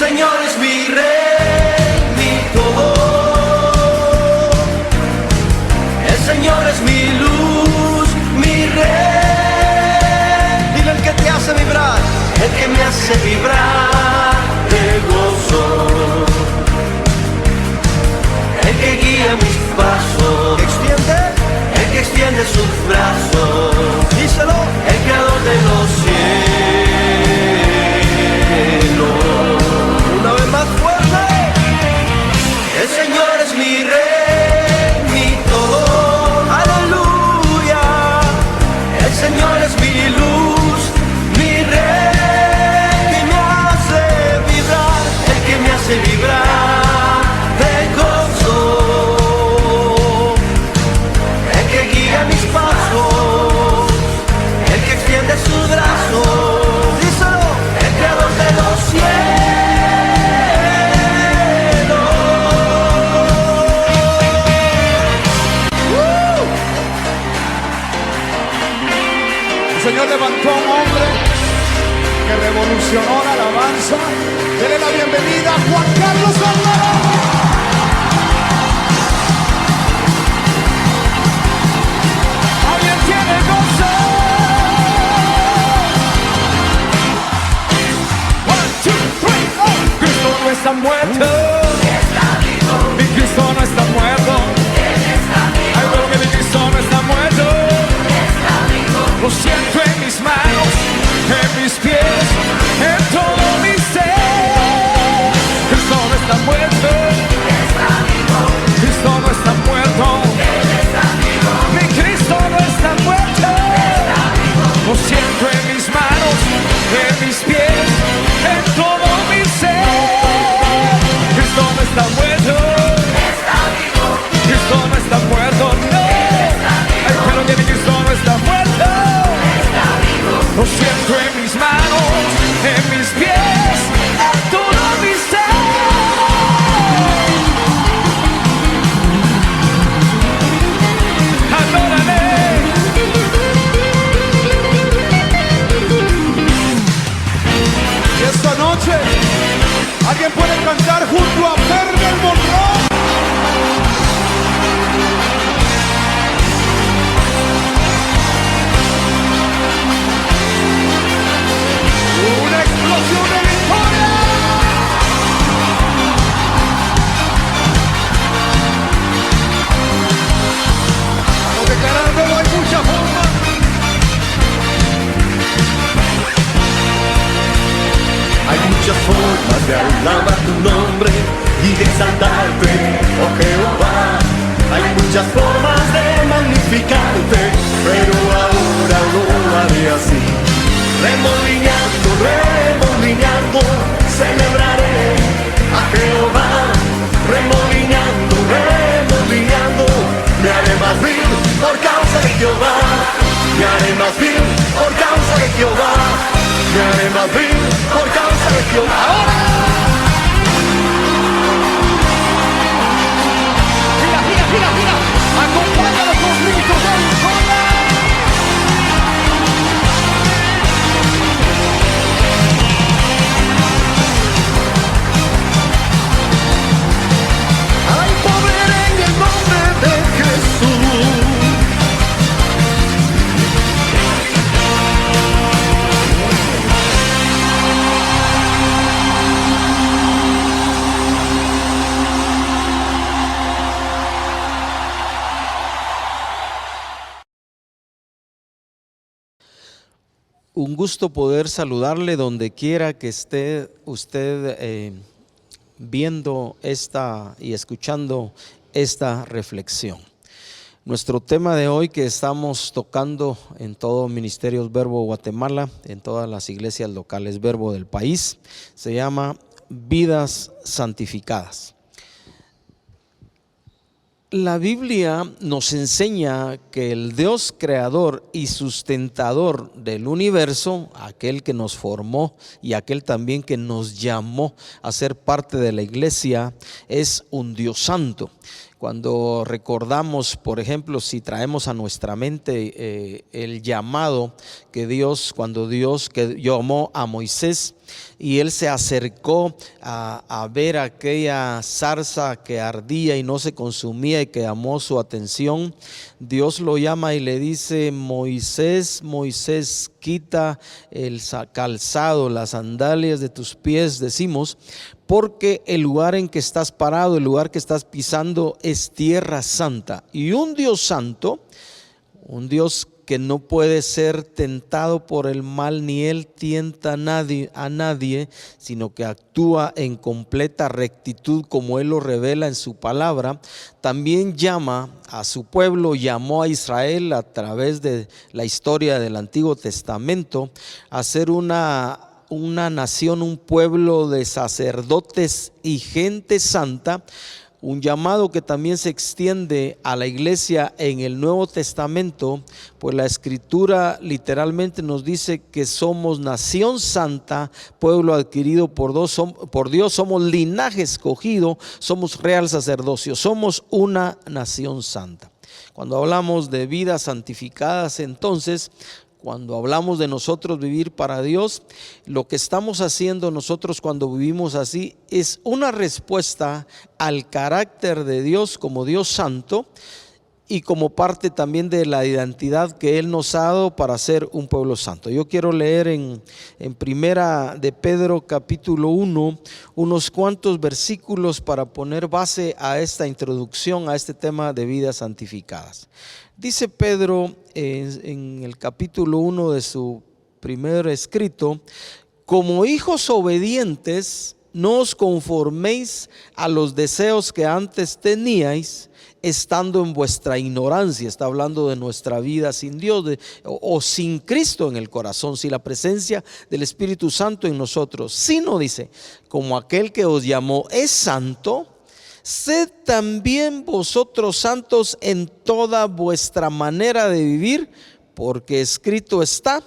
Señor es mi rey, mi todo. El Señor es mi luz, mi rey. Dile el que te hace vibrar, el que me hace vibrar de gozo, el que guía mis pasos, el que extiende sus brazos. Díselo, el creador de los cielos. Una vez más fuerte. El Señor es mi rey, mi todo. Aleluya. El Señor es mi luz, mi rey, que me hace vibrar, el que me hace vibrar de gozo, el que guía mis pasos, el que extiende sus brazos. Díselo, el creador de los cielos. El Señor levantó a un hombre que revolucionó la alabanza. Dele la bienvenida a Juan Carlos Alvarado. Alguien tiene gozo. One, two, three, oh. Cristo no está muerto. Mi Cristo no está muerto. Ay, pero que mi Cristo no está muerto. Lo siento en mis manos, en mis pies, en todo mi ser. Cristo no está muerto. Cristo no está muerto. Mi Cristo no está muerto. Lo siento en mis manos, en mis pies, en todo mi ser. Cristo no está muerto. Cristo no está muerto, no. Ay, pero que mi Cristo no está muerto. Lo siento en mis manos, en mis pies, en todo mi ser. Adórale. Y esta noche, ¿alguien puede cantar junto a Ferber Monroe? Una explosión de victoria. Estamos declarándolo, hay mucha forma. Hay muchas formas de alabar tu nombre y de exaltarte, oh Jehová. Hay muchas formas de magnificarte, pero ahora lo haré así. Remolineando, remolineando, celebraré a Jehová. Remolineando, remolineando, me haré más vil por causa de Jehová. Me haré más vil por causa de Jehová. Me haré más vil por causa de Jehová. ¡Ahora! Gira, gira, gira, gira. Acompáñalo con gritos de victoria. Hay poder en el nombre de Jesús. Un gusto poder saludarle donde quiera que esté usted viendo esta y escuchando esta reflexión. Nuestro tema de hoy que estamos tocando en todo Ministerios Verbo Guatemala, en todas las iglesias locales Verbo del país, se llama Vidas Santificadas. La Biblia nos enseña que el Dios creador y sustentador del universo, aquel que nos formó y aquel también que nos llamó a ser parte de la iglesia, es un Dios santo, Cuando recordamos, por ejemplo, si traemos a nuestra mente el llamado que Dios, cuando Dios que llamó a Moisés y él se acercó a ver aquella zarza que ardía y no se consumía y que llamó su atención, Dios lo llama y le dice: Moisés, Moisés, quita el calzado, las sandalias de tus pies, decimos, porque el lugar en que estás parado, el lugar que estás pisando es tierra santa. Y un Dios santo, un Dios que no puede ser tentado por el mal, ni él tienta a nadie, sino que actúa en completa rectitud como él lo revela en su palabra, también llama a su pueblo, llamó a Israel a través de la historia del Antiguo Testamento a ser una nación, un pueblo de sacerdotes y gente santa. Un llamado que también se extiende a la iglesia en el Nuevo Testamento, pues la Escritura literalmente nos dice que somos nación santa, pueblo adquirido por Dios, somos linaje escogido, somos real sacerdocio, somos una nación santa. Cuando hablamos de vidas santificadas, entonces, cuando hablamos de nosotros vivir para Dios, lo que estamos haciendo nosotros cuando vivimos así es una respuesta al carácter de Dios como Dios santo y como parte también de la identidad que Él nos ha dado para ser un pueblo santo. Yo quiero leer en Primera de Pedro capítulo 1 unos cuantos versículos para poner base a esta introducción a este tema de vidas santificadas. Dice Pedro en el capítulo 1 de su primer escrito: como hijos obedientes, no os conforméis a los deseos que antes teníais, estando en vuestra ignorancia. Está hablando de nuestra vida sin Dios o sin Cristo en el corazón, sin la presencia del Espíritu Santo en nosotros, sino, dice, como aquel que os llamó es santo, sed también vosotros santos en toda vuestra manera de vivir, porque escrito está,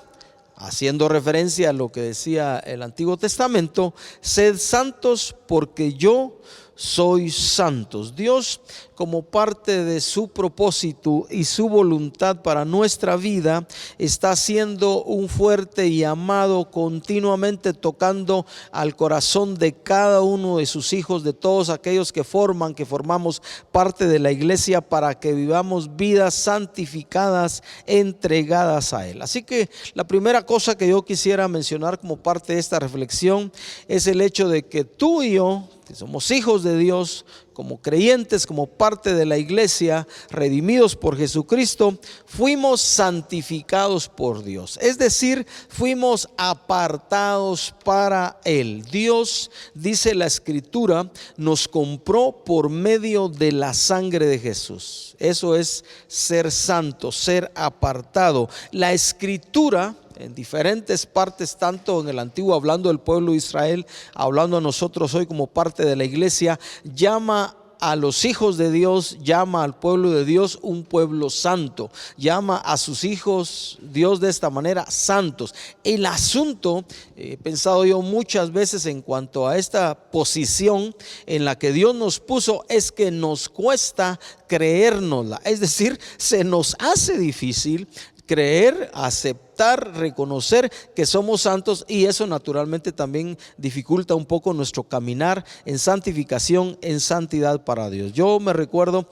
haciendo referencia a lo que decía el Antiguo Testamento: sed santos porque yo soy santos. Dios, como parte de su propósito y su voluntad para nuestra vida, está haciendo un fuerte llamado, continuamente tocando al corazón de cada uno de sus hijos, de todos aquellos que formamos parte de la iglesia, para que vivamos vidas santificadas, entregadas a Él. Así que la primera cosa que yo quisiera mencionar como parte de esta reflexión es el hecho de que tú y yo, que somos hijos de Dios, como creyentes, como parte de la iglesia, redimidos por Jesucristo, fuimos santificados por Dios. Es decir, fuimos apartados para Él. Dios, dice la Escritura, nos compró por medio de la sangre de Jesús. Eso es ser santo, ser apartado. La Escritura, en diferentes partes, tanto en el Antiguo, hablando del pueblo de Israel, hablando a nosotros hoy como parte de la iglesia, llama a los hijos de Dios, llama al pueblo de Dios un pueblo santo, llama a sus hijos Dios de esta manera santos. El asunto, he pensado yo muchas veces en cuanto a esta posición en la que Dios nos puso, es que nos cuesta creérnosla, es decir, se nos hace difícil creer, aceptar, reconocer que somos santos, y eso naturalmente también dificulta un poco nuestro caminar en santificación, en santidad para Dios. Yo me recuerdo,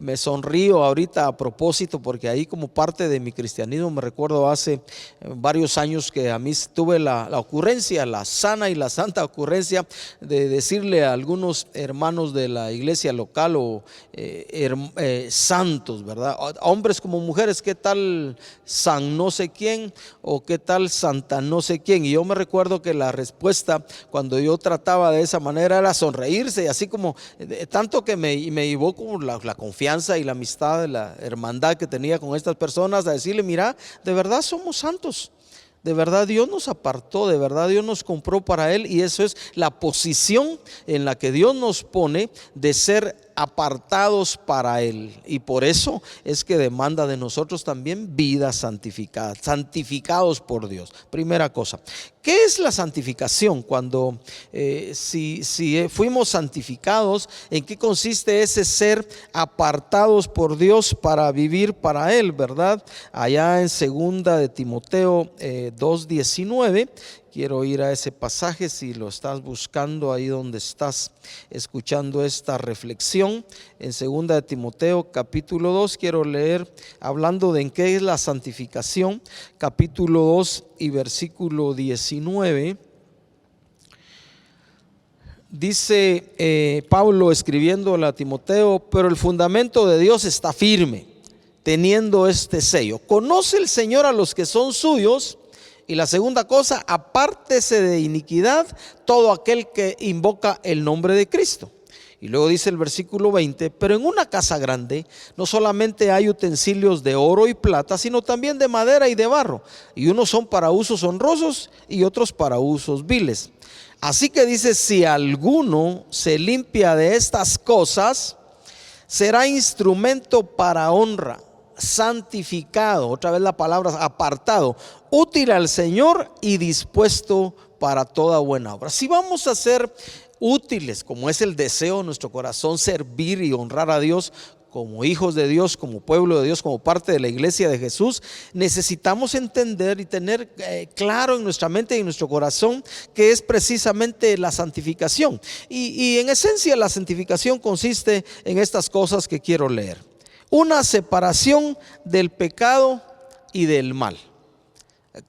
me sonrío ahorita a propósito, porque ahí como parte de mi cristianismo me recuerdo hace varios años que a mí tuve la ocurrencia, la sana y la santa ocurrencia de decirle a algunos hermanos de la iglesia local o santos, ¿verdad? Hombres como mujeres, ¿qué tal San no sé quién o qué tal Santa no sé quién? Y yo me recuerdo que la respuesta cuando yo trataba de esa manera era sonreírse, y así como tanto que me llevó con la confianza y la amistad, la hermandad que tenía con estas personas, a decirle: mira, de verdad somos santos. De verdad Dios nos apartó, de verdad Dios nos compró para Él, y eso es la posición en la que Dios nos pone de ser apartados para Él, y por eso es que demanda de nosotros también vidas santificadas, santificados por Dios. Primera cosa, ¿qué es la santificación? Cuando si fuimos santificados, ¿en qué consiste ese ser apartados por Dios para vivir para Él, verdad? Allá en 2 de Timoteo 2:19, quiero ir a ese pasaje, si lo estás buscando ahí donde estás escuchando esta reflexión. En 2 de Timoteo capítulo 2 quiero leer, hablando de en qué es la santificación, capítulo 2 y versículo 19. Dice Pablo escribiéndole a Timoteo: pero el fundamento de Dios está firme, teniendo este sello: conoce el Señor a los que son suyos. Y la segunda cosa, apártese de iniquidad todo aquel que invoca el nombre de Cristo. Y luego dice el versículo 20: pero en una casa grande no solamente hay utensilios de oro y plata, sino también de madera y de barro, y unos son para usos honrosos y otros para usos viles. Así que dice: si alguno se limpia de estas cosas, será instrumento para honra, santificado, otra vez la palabra apartado, útil al Señor y dispuesto para toda buena obra. Si vamos a ser útiles, como es el deseo de nuestro corazón, servir y honrar a Dios como hijos de Dios, como pueblo de Dios, como parte de la iglesia de Jesús, necesitamos entender y tener claro en nuestra mente y en nuestro corazón que es precisamente la santificación. Y en esencia la santificación consiste en estas cosas que quiero leer: una separación del pecado y del mal.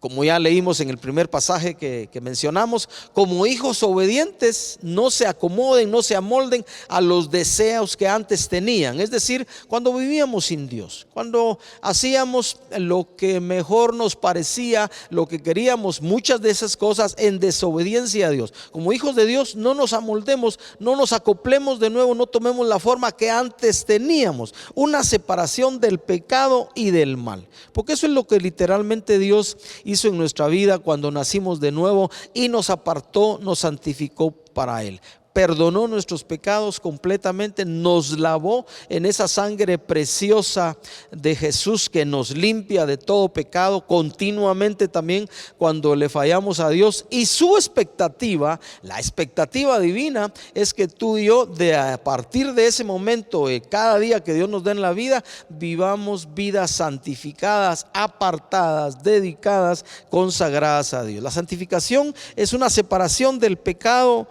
Como ya leímos en el primer pasaje que mencionamos, como hijos obedientes, no se acomoden, no se amolden a los deseos que antes tenían. Es decir, cuando vivíamos sin Dios, cuando hacíamos lo que mejor nos parecía, lo que queríamos, muchas de esas cosas en desobediencia a Dios. Como hijos de Dios, no nos amoldemos, no nos acoplemos de nuevo, no tomemos la forma que antes teníamos. Una separación del pecado y del mal, porque eso es lo que literalmente Dios hizo en nuestra vida cuando nacimos de nuevo y nos apartó, nos santificó para Él. Perdonó nuestros pecados completamente, nos lavó en esa sangre preciosa de Jesús que nos limpia de todo pecado continuamente también cuando le fallamos a Dios. Y su expectativa, la expectativa divina, es que tú y yo, a partir de ese momento, cada día que Dios nos dé en la vida, vivamos vidas santificadas, apartadas, dedicadas, consagradas a Dios. La santificación es una separación del pecado,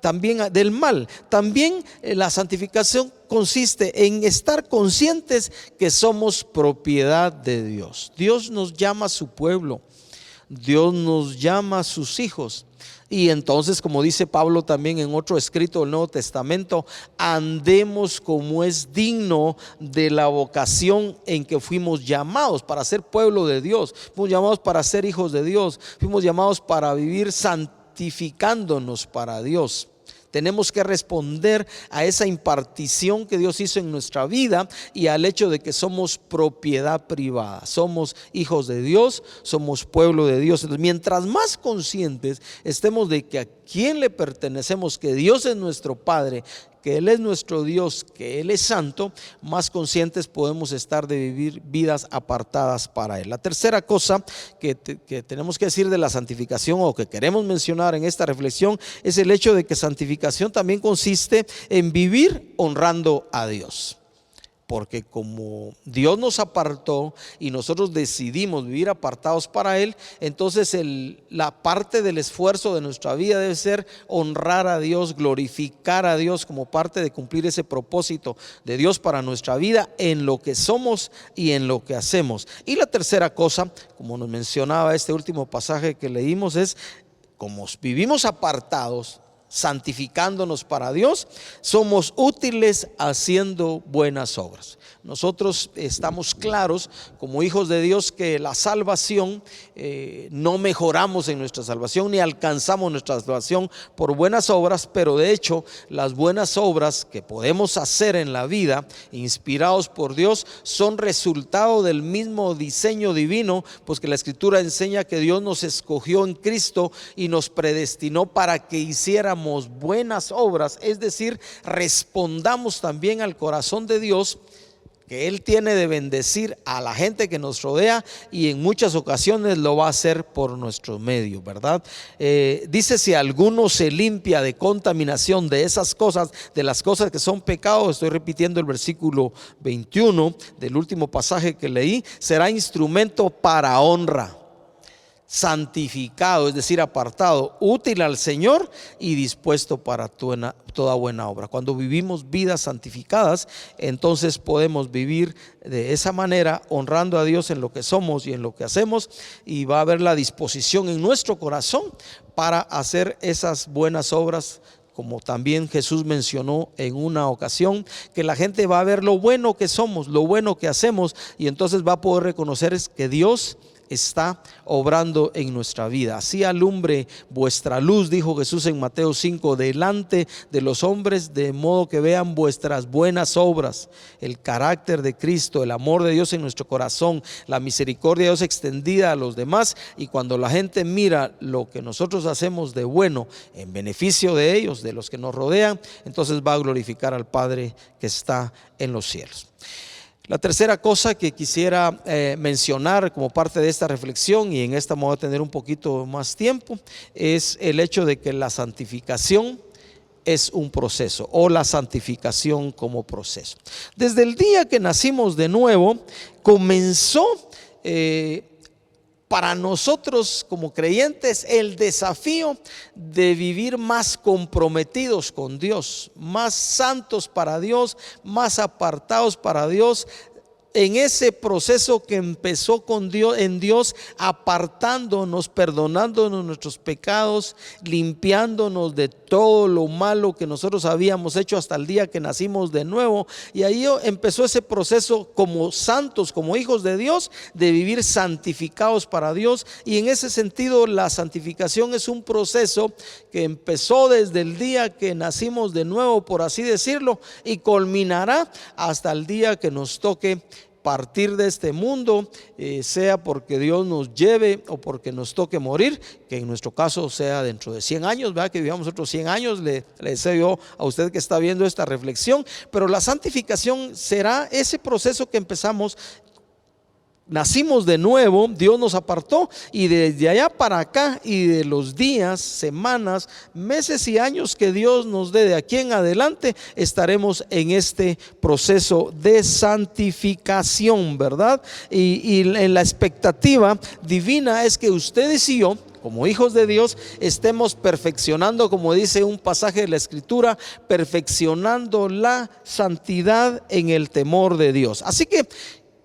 también del mal. También la santificación consiste en estar conscientes que somos propiedad de Dios. Dios nos llama a su pueblo, Dios nos llama a sus hijos. Y entonces, como dice Pablo también en otro escrito del Nuevo Testamento, andemos como es digno de la vocación en que fuimos llamados para ser pueblo de Dios, fuimos llamados para ser hijos de Dios, fuimos llamados para vivir santificándonos para Dios. Tenemos que responder a esa impartición que Dios hizo en nuestra vida y al hecho de que somos propiedad privada, somos hijos de Dios, somos pueblo de Dios. Entonces, mientras más conscientes estemos de que a quién le pertenecemos, que Dios es nuestro Padre, que Él es nuestro Dios, que Él es santo, más conscientes podemos estar de vivir vidas apartadas para Él. La tercera cosa que tenemos que decir de la santificación, o que queremos mencionar en esta reflexión, es el hecho de que santificación también consiste en vivir honrando a Dios. Porque como Dios nos apartó y nosotros decidimos vivir apartados para Él, entonces la parte del esfuerzo de nuestra vida debe ser honrar a Dios, glorificar a Dios como parte de cumplir ese propósito de Dios para nuestra vida en lo que somos y en lo que hacemos. Y la tercera cosa, como nos mencionaba este último pasaje que leímos, es como vivimos apartados, santificándonos para Dios, somos útiles haciendo buenas obras. Nosotros estamos claros como hijos de Dios que la salvación, no mejoramos en nuestra salvación ni alcanzamos nuestra salvación por buenas obras, pero de hecho las buenas obras que podemos hacer en la vida, inspirados por Dios, son resultado del mismo diseño divino, pues que la Escritura enseña que Dios nos escogió en Cristo y nos predestinó para que hiciéramos hagamos buenas obras, es decir, respondamos también al corazón de Dios, que Él tiene de bendecir a la gente que nos rodea, y en muchas ocasiones lo va a hacer por nuestro medio, ¿verdad? Dice: si alguno se limpia de contaminación de esas cosas, de las cosas que son pecado, estoy repitiendo el versículo 21 del último pasaje que leí, será instrumento para honra, santificado, es decir, apartado, útil al Señor y dispuesto para toda buena obra. Cuando vivimos vidas santificadas, entonces podemos vivir de esa manera, honrando a Dios en lo que somos y en lo que hacemos, y va a haber la disposición en nuestro corazón para hacer esas buenas obras. Como también Jesús mencionó en una ocasión, que la gente va a ver lo bueno que somos, lo bueno que hacemos, y entonces va a poder reconocer que Dios está obrando en nuestra vida. Así alumbre vuestra luz, dijo Jesús en Mateo 5, delante de los hombres, de modo que vean vuestras buenas obras, el carácter de Cristo, el amor de Dios en nuestro corazón, la misericordia de Dios extendida a los demás. Y cuando la gente mira lo que nosotros hacemos de bueno en beneficio de ellos, de los que nos rodean, entonces va a glorificar al Padre que está en los cielos. La tercera cosa que quisiera mencionar como parte de esta reflexión, y en esta me voy a tener un poquito más tiempo, es el hecho de que la santificación es un proceso, o la santificación como proceso. Desde el día que nacimos de nuevo, comenzó para nosotros como creyentes el desafío de vivir más comprometidos con Dios, más santos para Dios, más apartados para Dios, en ese proceso que empezó con Dios, en Dios, apartándonos, perdonándonos nuestros pecados, limpiándonos de todo lo malo que nosotros habíamos hecho hasta el día que nacimos de nuevo. Y ahí empezó ese proceso como santos, como hijos de Dios, de vivir santificados para Dios. Y en ese sentido, la santificación es un proceso que empezó desde el día que nacimos de nuevo, por así decirlo, y culminará hasta el día que nos toque partir de este mundo, sea porque Dios nos lleve o porque nos toque morir, que en nuestro caso sea dentro de 100 años, ¿verdad? Que vivamos otros 100 años, le deseo yo a usted que está viendo esta reflexión. Pero la santificación será ese proceso que empezamos. Nacimos de nuevo, Dios nos apartó, y desde allá para acá, y de los días, semanas, meses y años que Dios nos dé de aquí en adelante, estaremos en este proceso de santificación, ¿verdad? Y en la expectativa divina es que ustedes y yo, como hijos de Dios, estemos perfeccionando, como dice un pasaje de la Escritura, perfeccionando la santidad en el temor de Dios. Así que,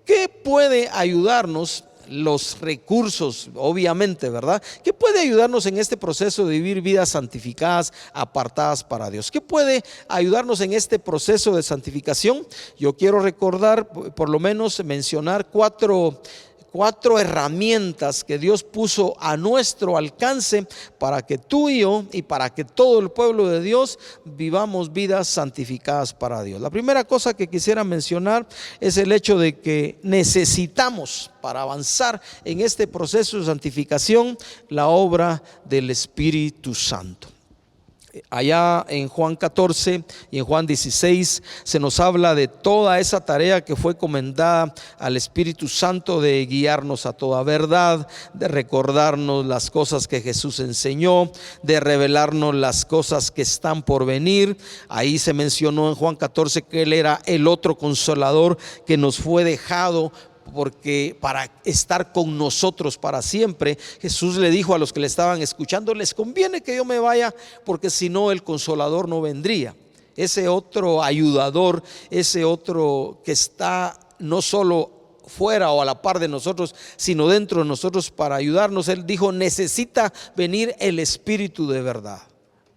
¿qué puede ayudarnos? Los recursos, obviamente, ¿verdad? ¿Qué puede ayudarnos en este proceso de vivir vidas santificadas, apartadas para Dios? ¿Qué puede ayudarnos en este proceso de santificación? Yo quiero recordar, por lo menos mencionar cuatro herramientas que Dios puso a nuestro alcance para que tú y yo, y para que todo el pueblo de Dios, vivamos vidas santificadas para Dios. La primera cosa que quisiera mencionar es el hecho de que necesitamos, para avanzar en este proceso de santificación, la obra del Espíritu Santo. Allá en Juan 14 y en Juan 16 se nos habla de toda esa tarea que fue encomendada al Espíritu Santo, de guiarnos a toda verdad, de recordarnos las cosas que Jesús enseñó, de revelarnos las cosas que están por venir. Ahí se mencionó en Juan 14 que Él era el otro consolador que nos fue dejado, porque para estar con nosotros para siempre. Jesús le dijo a los que le estaban escuchando: les conviene que yo me vaya, porque si no el consolador no vendría. Ese otro ayudador, ese otro que está no solo fuera o a la par de nosotros, sino dentro de nosotros para ayudarnos. Él dijo: necesita venir el Espíritu de verdad.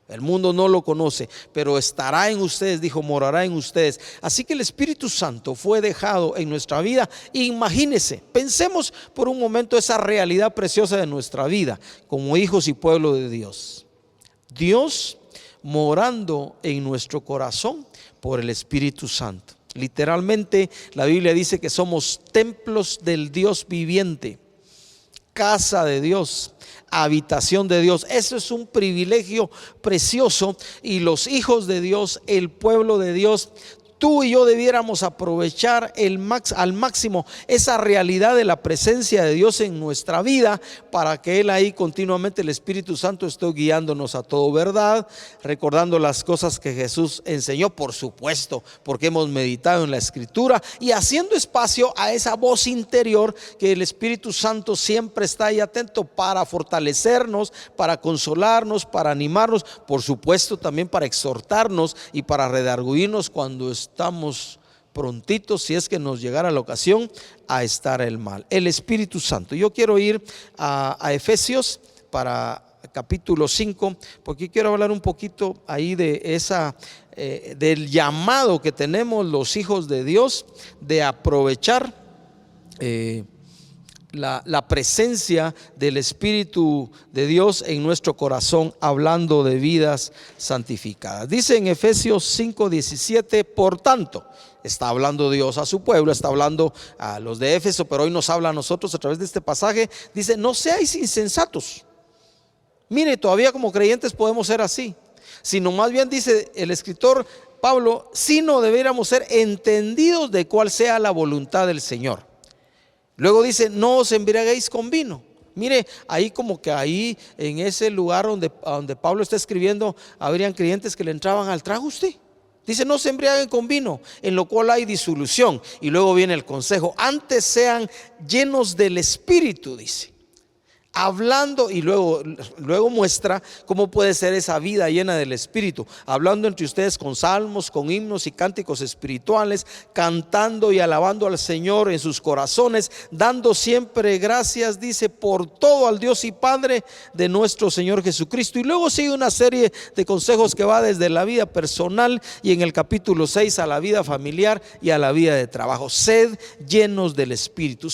El mundo no lo conoce, pero estará en ustedes, dijo, morará en ustedes. Así que el Espíritu Santo fue dejado en nuestra vida. Imagínense, pensemos por un momento esa realidad preciosa de nuestra vida como hijos y pueblo de Dios. Dios morando en nuestro corazón por el Espíritu Santo. Literalmente la Biblia dice que somos templos del Dios viviente. casa de Dios, habitación de Dios. Eso es un privilegio precioso, y los hijos de Dios, el pueblo de Dios, tú y yo debiéramos aprovechar al máximo esa realidad de la presencia de Dios en nuestra vida, para que Él ahí continuamente, el Espíritu Santo, esté guiándonos a todo verdad, recordando las cosas que Jesús enseñó, por supuesto, porque hemos meditado en la Escritura, y haciendo espacio a esa voz interior que el Espíritu Santo siempre está ahí atento para fortalecernos, para consolarnos, para animarnos, por supuesto también para exhortarnos y para redarguirnos cuando estamos prontitos, si es que nos llegara la ocasión, a estar el mal. El Espíritu Santo. Yo quiero ir a Efesios para capítulo 5, porque quiero hablar un poquito ahí de del llamado que tenemos los hijos de Dios de aprovechar la presencia del Espíritu de Dios en nuestro corazón, hablando de vidas santificadas. Dice en Efesios 5:17, por tanto, está hablando Dios a su pueblo, está hablando a los de Éfeso, pero hoy nos habla a nosotros a través de este pasaje. Dice: no seáis insensatos. Mire, todavía como creyentes podemos ser así, sino más bien, dice el escritor Pablo, sino deberíamos ser entendidos de cuál sea la voluntad del Señor. Luego dice: no os embriaguéis con vino. Mire, ahí como que ahí en ese lugar donde Pablo está escribiendo, habrían creyentes que le entraban al trago. Usted dice: no se embriaguen con vino, en lo cual hay disolución. Y luego viene el consejo: antes sean llenos del Espíritu, dice. Hablando, y luego muestra cómo puede ser esa vida llena del Espíritu, hablando entre ustedes con salmos, con himnos y cánticos espirituales, cantando y alabando al Señor en sus corazones, dando siempre gracias, dice, por todo al Dios y Padre de nuestro Señor Jesucristo. Y luego sigue una serie de consejos que va desde la vida personal, y en el capítulo 6 a la vida familiar y a la vida de trabajo. Sed llenos del Espíritu.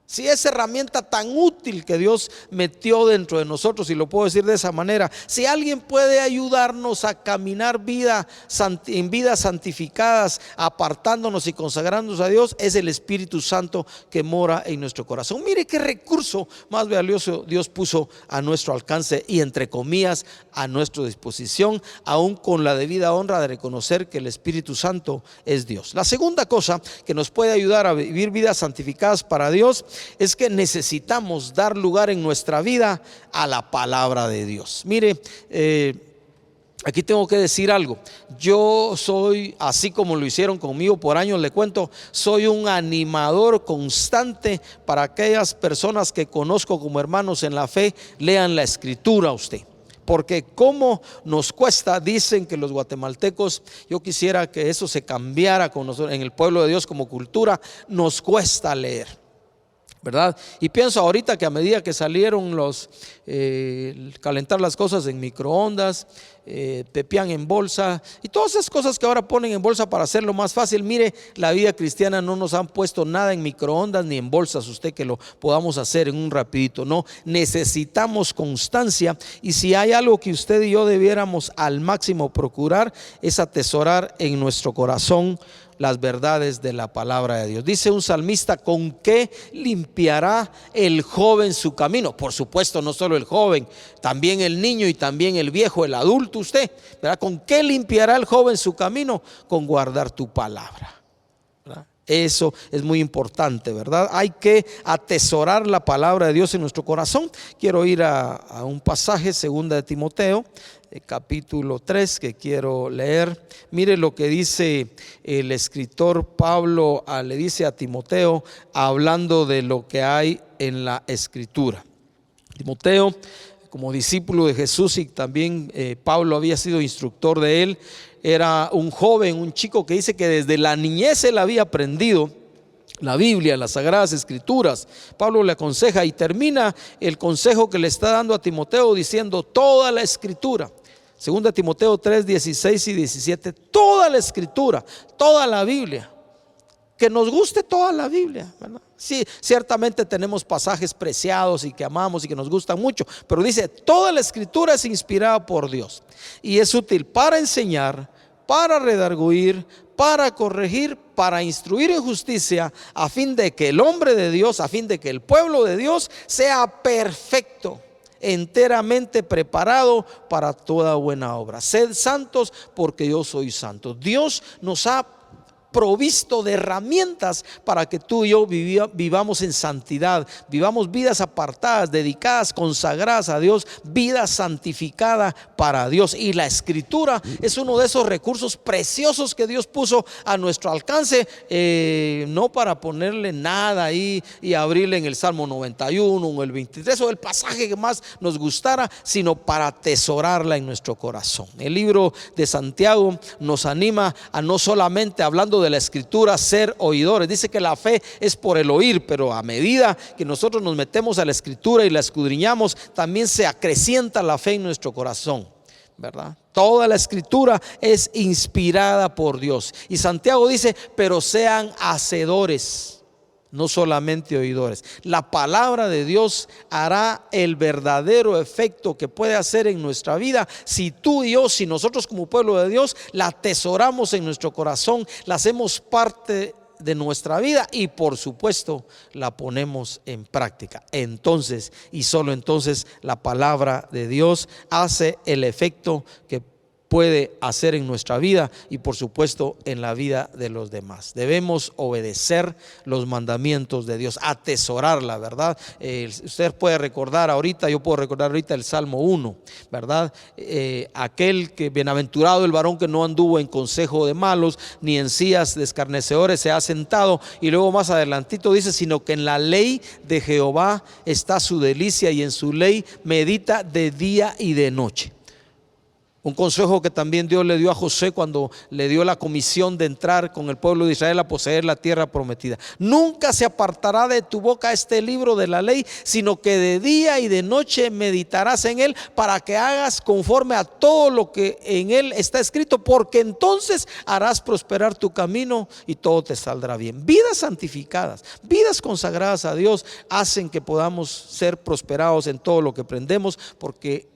Si esa herramienta tan útil que Dios metió dentro de nosotros, y lo puedo decir de esa manera, si alguien puede ayudarnos a caminar en vidas santificadas, apartándonos y consagrándonos a Dios, es el Espíritu Santo que mora en nuestro corazón. Mire qué recurso más valioso Dios puso a nuestro alcance y, entre comillas, a nuestra disposición, aún con la debida honra de reconocer que el Espíritu Santo es Dios. La segunda cosa que nos puede ayudar a vivir vidas santificadas para Dios es que necesitamos dar lugar en nuestra vida a la palabra de Dios. Mire, aquí tengo que decir algo. Yo soy, así como lo hicieron conmigo por años, le cuento, soy un animador constante para aquellas personas que conozco como hermanos en la fe. Lean la Escritura usted, porque como nos cuesta. Dicen que los guatemaltecos, yo quisiera que eso se cambiara con nosotros, en el pueblo de Dios, como cultura, nos cuesta leer, ¿verdad? Y pienso ahorita que a medida que salieron calentar las cosas en microondas, pepián en bolsa y todas esas cosas que ahora ponen en bolsa para hacerlo más fácil, mire, la vida cristiana no nos han puesto nada en microondas ni en bolsas, usted que lo podamos hacer en un rapidito. No, necesitamos constancia, y si hay algo que usted y yo debiéramos al máximo procurar, es atesorar en nuestro corazón las verdades de la palabra de Dios. Dice un salmista: ¿con qué limpiará el joven su camino? Por supuesto, no solo el joven, también el niño y también el viejo, el adulto, usted, ¿verdad? ¿Con qué limpiará el joven su camino? Con guardar tu palabra, ¿verdad? Eso es muy importante, ¿verdad? Hay que atesorar la palabra de Dios en nuestro corazón. Quiero ir a un pasaje, 2 de Timoteo, capítulo 3, que quiero leer. Mire lo que dice el escritor Pablo, le dice a Timoteo, hablando de lo que hay en la Escritura. Timoteo, como discípulo de Jesús, y también Pablo había sido instructor de él, era un joven, un chico que dice que desde la niñez él había aprendido la Biblia, las Sagradas Escrituras. Pablo le aconseja y termina el consejo que le está dando a Timoteo diciendo: toda la Escritura. 2 Timoteo 3, 16 y 17, toda la Escritura, toda la Biblia. Que nos guste toda la Biblia, ¿verdad? Sí, ciertamente tenemos pasajes preciados y que amamos y que nos gustan mucho, pero dice: toda la Escritura es inspirada por Dios y es útil para enseñar, para redarguir, para corregir, para instruir en justicia, a fin de que el hombre de Dios, a fin de que el pueblo de Dios sea perfecto, enteramente preparado para toda buena obra. Sed santos porque yo soy santo. Dios nos ha provisto de herramientas para que tú y yo vivamos en santidad, vivamos vidas apartadas, dedicadas, consagradas a Dios, vida santificada para Dios. Y la escritura es uno de esos recursos preciosos que Dios puso a nuestro alcance, no para ponerle nada ahí y abrirle en el Salmo 91 o el 23 o el pasaje que más nos gustara, sino para atesorarla en nuestro corazón. El libro de Santiago nos anima a no solamente, hablando de la escritura, ser oidores. Dice que la fe es por el oír, pero a medida que nosotros nos metemos a la escritura y la escudriñamos, también se acrecienta la fe en nuestro corazón, ¿verdad? Toda la escritura es inspirada por Dios. Y Santiago dice, pero sean hacedores, no solamente oidores. La palabra de Dios hará el verdadero efecto que puede hacer en nuestra vida si tú y yo, si nosotros como pueblo de Dios la atesoramos en nuestro corazón, la hacemos parte de nuestra vida y por supuesto la ponemos en práctica. Entonces, y solo entonces, la palabra de Dios hace el efecto que puede hacer en nuestra vida y por supuesto en la vida de los demás. Debemos obedecer los mandamientos de Dios, atesorar la verdad. Usted puede recordar ahorita, yo puedo recordar ahorita el Salmo 1, ¿verdad? Aquel que bienaventurado el varón que no anduvo en consejo de malos, ni en sillas de escarnecedores se ha sentado. Y luego más adelantito dice, sino que en la ley de Jehová está su delicia y en su ley medita de día y de noche. Un consejo que también Dios le dio a José cuando le dio la comisión de entrar con el pueblo de Israel a poseer la tierra prometida. Nunca se apartará de tu boca este libro de la ley, sino que de día y de noche meditarás en él, para que hagas conforme a todo lo que en él está escrito, porque entonces harás prosperar tu camino y todo te saldrá bien. Vidas santificadas, vidas consagradas a Dios hacen que podamos ser prosperados en todo lo que aprendemos, porque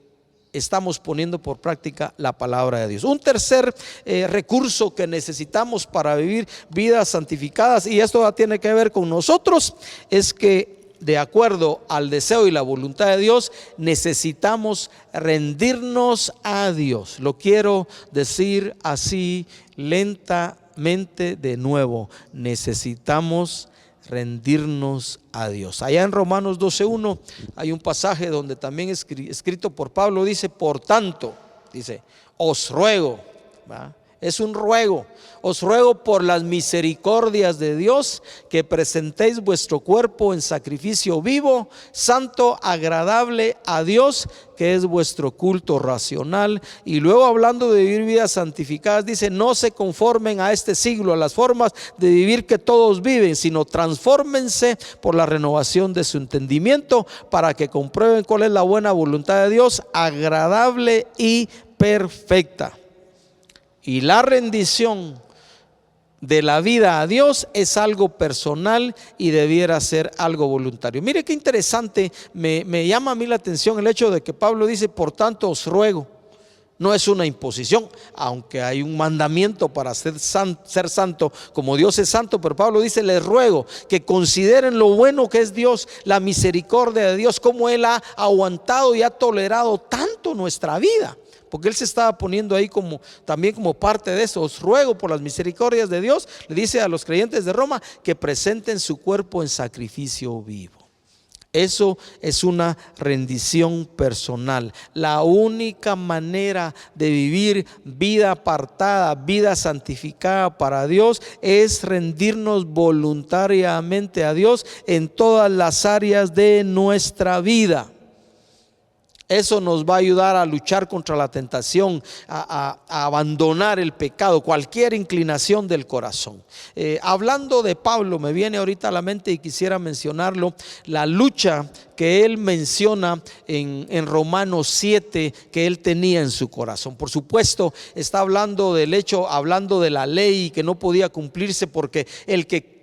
estamos poniendo por práctica la palabra de Dios. Un tercer recurso que necesitamos para vivir vidas santificadas, y esto tiene que ver con nosotros, es que de acuerdo al deseo y la voluntad de Dios necesitamos rendirnos a Dios. Lo quiero decir así lentamente de nuevo: necesitamos rendirnos a Dios. Allá en Romanos 12:1 hay un pasaje donde también escrito por Pablo dice, por tanto, dice, os ruego, ¿verdad? Es un ruego, os ruego por las misericordias de Dios que presentéis vuestro cuerpo en sacrificio vivo, santo, agradable a Dios, que es vuestro culto racional. Y luego, hablando de vivir vidas santificadas, dice, no se conformen a este siglo, a las formas de vivir que todos viven, sino transfórmense por la renovación de su entendimiento, para que comprueben cuál es la buena voluntad de Dios, agradable y perfecta. Y la rendición de la vida a Dios es algo personal y debiera ser algo voluntario. Mire qué interesante, me llama a mí la atención el hecho de que Pablo dice, por tanto os ruego. No es una imposición, aunque hay un mandamiento para ser santo como Dios es santo, pero Pablo dice, les ruego que consideren lo bueno que es Dios, la misericordia de Dios, cómo Él ha aguantado y ha tolerado tanto nuestra vida. Porque él se estaba poniendo ahí también como parte de eso. Os ruego por las misericordias de Dios, le dice a los creyentes de Roma, que presenten su cuerpo en sacrificio vivo. Eso es una rendición personal. La única manera de vivir vida apartada, vida santificada para Dios, es rendirnos voluntariamente a Dios en todas las áreas de nuestra vida. Eso nos va a ayudar a luchar contra la tentación, a abandonar el pecado, cualquier inclinación del corazón. Hablando de Pablo, me viene ahorita a la mente y quisiera mencionarlo, la lucha que él menciona en Romanos 7 que él tenía en su corazón. Por supuesto, está hablando del hecho, hablando de la ley que no podía cumplirse, porque el que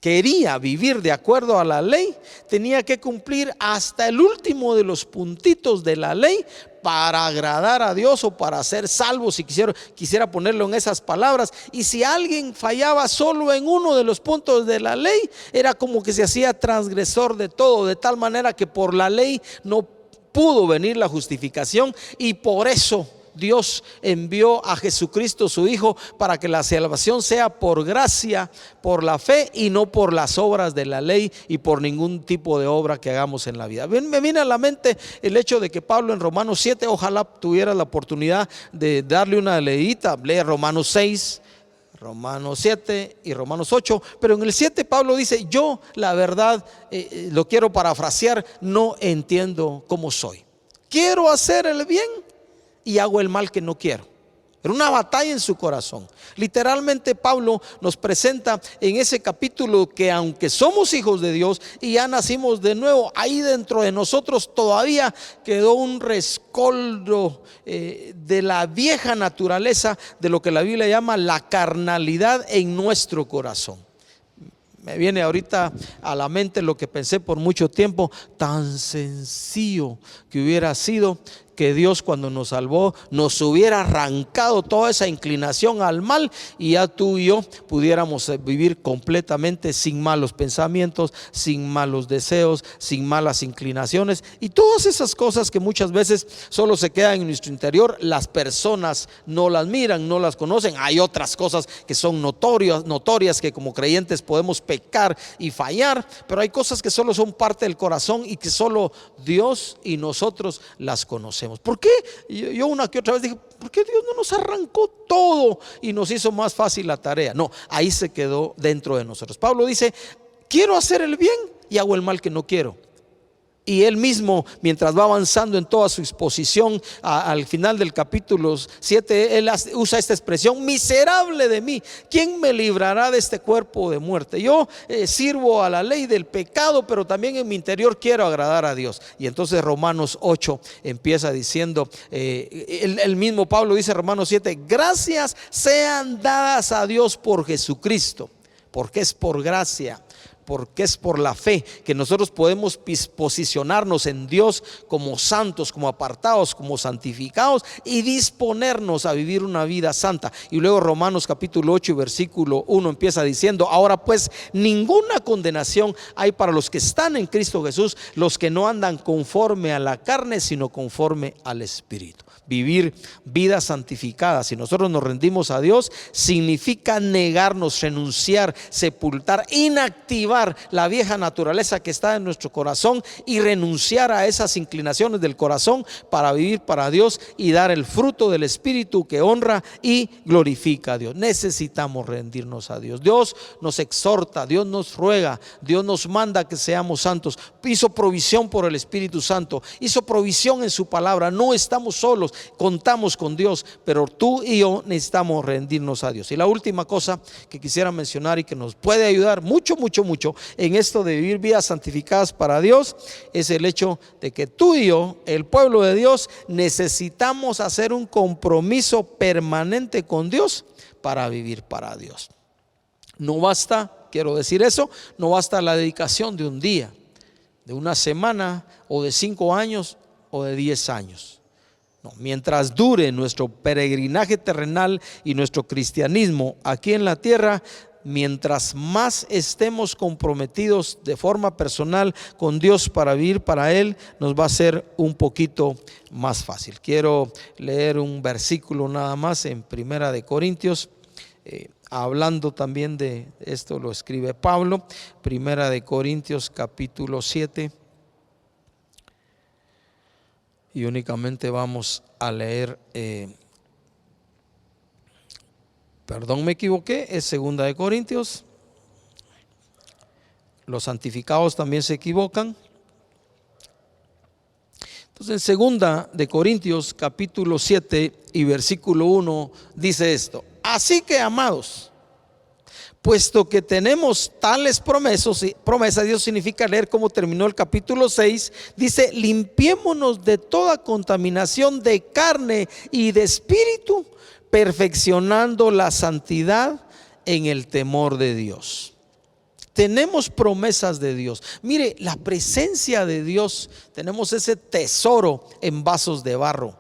quería vivir de acuerdo a la ley, tenía que cumplir hasta el último de los puntitos de la ley para agradar a Dios o para ser salvo, si quisiera ponerlo en esas palabras. Y si alguien fallaba solo en uno de los puntos de la ley, era como que se hacía transgresor de todo, de tal manera que por la ley no pudo venir la justificación, y por eso Dios envió a Jesucristo su Hijo, para que la salvación sea por gracia, por la fe, y no por las obras de la ley y por ningún tipo de obra que hagamos en la vida. Me viene a la mente el hecho de que Pablo en Romanos 7, ojalá tuviera la oportunidad de darle una leída, lee Romanos 6, Romanos 7 y Romanos 8, pero en el 7 Pablo dice: yo la verdad, lo quiero parafrasear, no entiendo cómo soy. Quiero hacer el bien y hago el mal que no quiero. Era una batalla en su corazón. Literalmente Pablo nos presenta en ese capítulo que aunque somos hijos de Dios y ya nacimos de nuevo, ahí dentro de nosotros todavía quedó un rescoldo de la vieja naturaleza, de lo que la Biblia llama la carnalidad en nuestro corazón. Me viene ahorita a la mente lo que pensé por mucho tiempo: tan sencillo que hubiera sido que Dios, cuando nos salvó, nos hubiera arrancado toda esa inclinación al mal, y ya tú y yo pudiéramos vivir completamente sin malos pensamientos, sin malos deseos, sin malas inclinaciones y todas esas cosas que muchas veces solo se quedan en nuestro interior. Las personas no las miran, no las conocen. Hay otras cosas que son notorias, que como creyentes podemos pecar y fallar, pero hay cosas que solo son parte del corazón y que solo Dios y nosotros las conocemos. ¿Por qué? Yo una que otra vez dije: ¿por qué Dios no nos arrancó todo y nos hizo más fácil la tarea? No, ahí se quedó dentro de nosotros. Pablo dice: quiero hacer el bien y hago el mal que no quiero. Y él mismo, mientras va avanzando en toda su exposición, al final del capítulo 7, él usa esta expresión: miserable de mí, ¿quién me librará de este cuerpo de muerte? Yo sirvo a la ley del pecado, pero también en mi interior quiero agradar a Dios. Y entonces Romanos 8 empieza diciendo, el mismo Pablo dice, Romanos 7: gracias sean dadas a Dios por Jesucristo, porque es por gracia, porque es por la fe que nosotros podemos posicionarnos en Dios como santos, como apartados, como santificados, y disponernos a vivir una vida santa. Y luego Romanos capítulo 8 y versículo 1 empieza diciendo: ahora pues ninguna condenación hay para los que están en Cristo Jesús, los que no andan conforme a la carne, sino conforme al Espíritu. Vivir vidas santificadas, si nosotros nos rendimos a Dios, significa negarnos, renunciar, sepultar, inactivar la vieja naturaleza que está en nuestro corazón y renunciar a esas inclinaciones del corazón para vivir para Dios y dar el fruto del Espíritu que honra y glorifica a Dios. Necesitamos rendirnos a Dios. Dios nos exhorta, Dios nos ruega, Dios nos manda que seamos santos. Hizo provisión por el Espíritu Santo, hizo provisión en su palabra. No estamos solos, contamos con Dios, pero tú y yo necesitamos rendirnos a Dios. Y la última cosa que quisiera mencionar y que nos puede ayudar mucho en esto de vivir vidas santificadas para Dios, es el hecho de que tú y yo, el pueblo de Dios, necesitamos hacer un compromiso permanente con Dios para vivir para Dios. No basta, quiero decir eso, no basta la dedicación de un día, de una semana, o de 5 años, o de 10 años. No, mientras dure nuestro peregrinaje terrenal y nuestro cristianismo aquí en la tierra, mientras más estemos comprometidos de forma personal con Dios para vivir para Él, nos va a ser un poquito más fácil. Quiero leer un versículo nada más en Primera de Corintios, hablando también de esto, lo escribe Pablo. Primera de Corintios capítulo 7. Y únicamente vamos a leer, perdón, me equivoqué, es Segunda de Corintios. Los santificados también se equivocan. Entonces en Segunda de Corintios capítulo 7 y versículo 1 dice esto: así que, amados, puesto que tenemos tales promesas, Dios significa leer como terminó el capítulo 6, dice: limpiémonos de toda contaminación de carne y de espíritu, perfeccionando la santidad en el temor de Dios. tenemos promesas de Dios. Mire, la presencia de Dios, tenemos ese tesoro en vasos de barro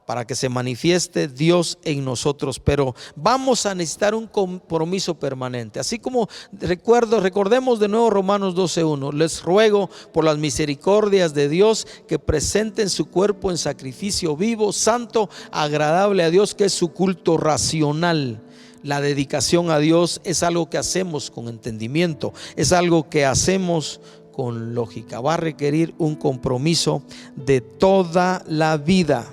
para que se manifieste Dios en nosotros, pero vamos a necesitar un compromiso permanente. Así como recordemos de nuevo Romanos 12:1, les ruego por las misericordias de Dios que presenten su cuerpo en sacrificio vivo, santo, agradable a Dios, que es su culto racional. La dedicación a Dios es algo que hacemos con entendimiento, es algo que hacemos con lógica. Va a requerir un compromiso de toda la vida.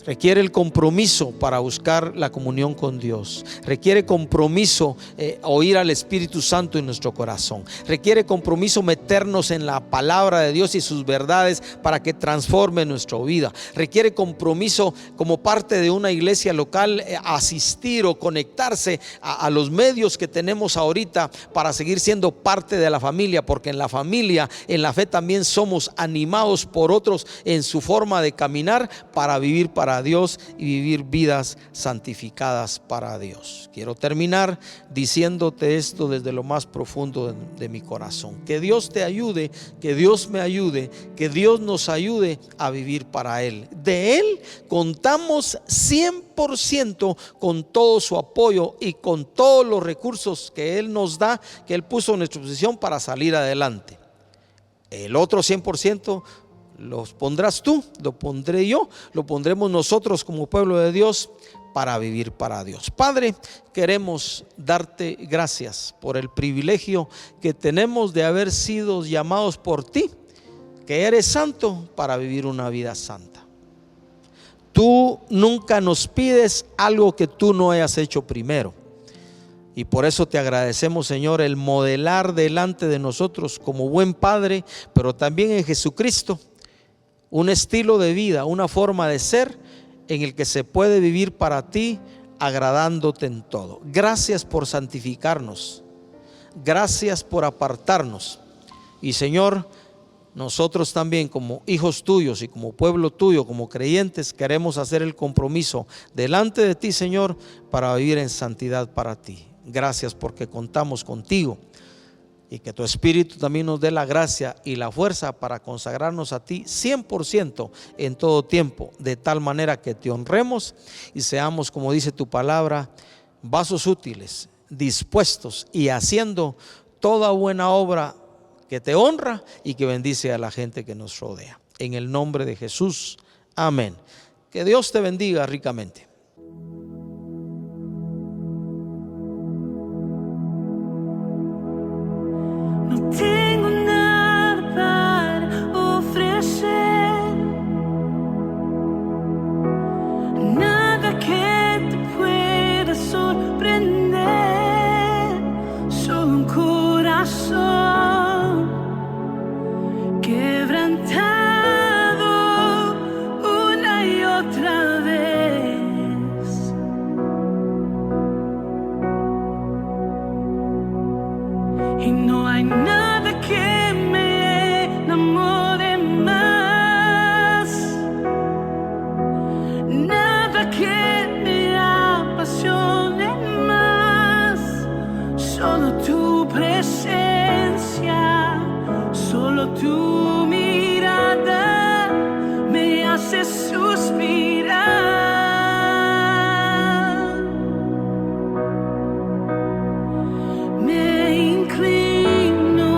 Requiere el compromiso para buscar la comunión con Dios. Requiere compromiso oír al Espíritu Santo en nuestro corazón. Requiere compromiso meternos en la palabra de Dios y sus verdades para que transforme nuestra vida. Requiere compromiso como parte de una iglesia local, asistir o conectarse a los medios que tenemos ahorita para seguir siendo parte de la familia, porque en la familia, en la fe también somos animados por otros en su forma de caminar para vivir para Dios y vivir vidas santificadas para Dios. Quiero terminar diciéndote esto desde lo más profundo de mi corazón. Que Dios te ayude, que Dios me ayude, que Dios nos ayude a vivir para Él. De Él contamos 100% con todo su apoyo y con todos los recursos que Él nos da, que Él puso en nuestra posición para salir adelante. El otro 100% los pondrás tú, lo pondré yo, lo pondremos nosotros como pueblo de Dios para vivir para Dios. Padre, queremos darte gracias por el privilegio que tenemos de haber sido llamados por ti, que eres santo, para vivir una vida santa. Tú nunca nos pides algo que tú no hayas hecho primero. Y por eso te agradecemos, Señor, el modelar delante de nosotros como buen Padre, pero también en Jesucristo, un estilo de vida, una forma de ser en el que se puede vivir para ti, agradándote en todo. Gracias por santificarnos, gracias por apartarnos. Y Señor, nosotros también como hijos tuyos y como pueblo tuyo, como creyentes, queremos hacer el compromiso delante de ti, Señor, para vivir en santidad para ti. Gracias porque contamos contigo. Y que tu Espíritu también nos dé la gracia y la fuerza para consagrarnos a ti 100% en todo tiempo, de tal manera que te honremos y seamos, como dice tu palabra, vasos útiles, dispuestos y haciendo toda buena obra que te honra y que bendice a la gente que nos rodea. En el nombre de Jesús, amén. Que Dios te bendiga ricamente. No tengo nada para ofrecer, nada que te pueda sorprender, solo un corazón quebrantado una y otra vez. Y no hay nada que me enamore más, nada que me apasione más, solo tu presencia, solo tu mirada me hace suspirar. Me inclino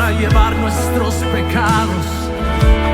para llevar nuestros pecados